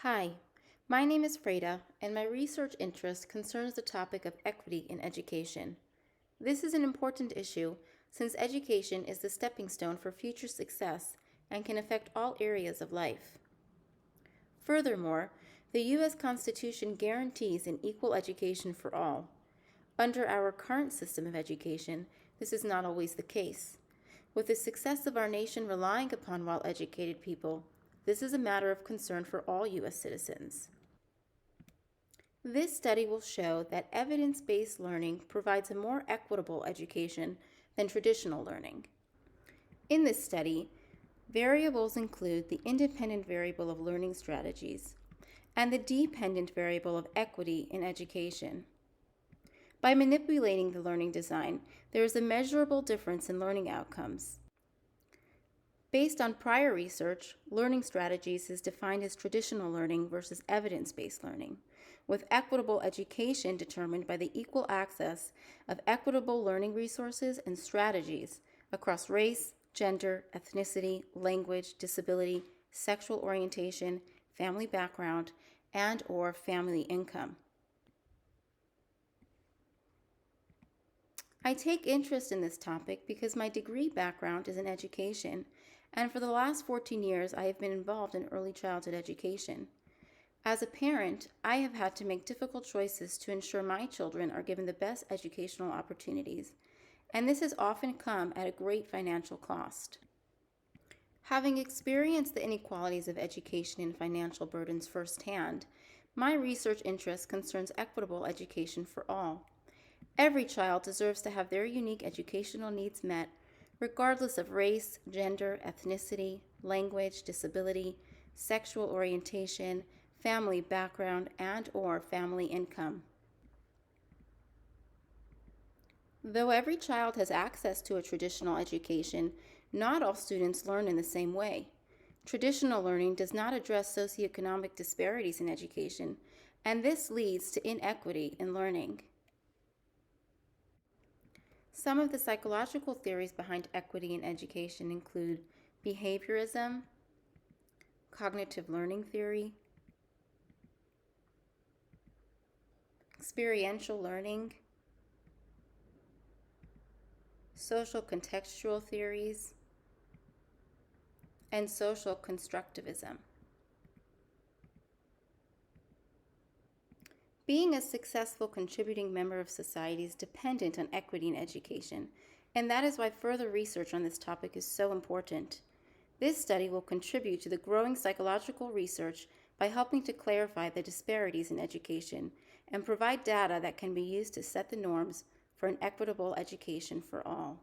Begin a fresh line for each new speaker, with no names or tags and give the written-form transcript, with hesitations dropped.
Hi, my name is Freda, and my research interest concerns the topic of equity in education. This is an important issue since education is the stepping stone for future success and can affect all areas of life. Furthermore, the U.S. Constitution guarantees an equal education for all. Under our current system of education, this is not always the case. With the success of our nation relying upon well-educated people, this is a matter of concern for all U.S. citizens. This study will show that evidence-based learning provides a more equitable education than traditional learning. In this study, variables include the independent variable of learning strategies and the dependent variable of equity in education. By manipulating the learning design, there is a measurable difference in learning outcomes. Based on prior research, learning strategies is defined as traditional learning versus evidence-based learning, with equitable education determined by the equal access of equitable learning resources and strategies across race, gender, ethnicity, language, disability, sexual orientation, family background, and/or family income. I take interest in this topic because my degree background is in education, and for the last 14 years I have been involved in early childhood education. As a parent, I have had to make difficult choices to ensure my children are given the best educational opportunities, and this has often come at a great financial cost. Having experienced the inequalities of education and financial burdens firsthand, my research interest concerns equitable education for all. Every child deserves to have their unique educational needs met, regardless of race, gender, ethnicity, language, disability, sexual orientation, family background, and/or family income. Though every child has access to a traditional education, not all students learn in the same way. Traditional learning does not address socioeconomic disparities in education, and this leads to inequity in learning. Some of the psychological theories behind equity in education include behaviorism, cognitive learning theory, experiential learning, social contextual theories, and social constructivism. Being a successful contributing member of society is dependent on equity in education, and that is why further research on this topic is so important. This study will contribute to the growing psychological research by helping to clarify the disparities in education and provide data that can be used to set the norms for an equitable education for all.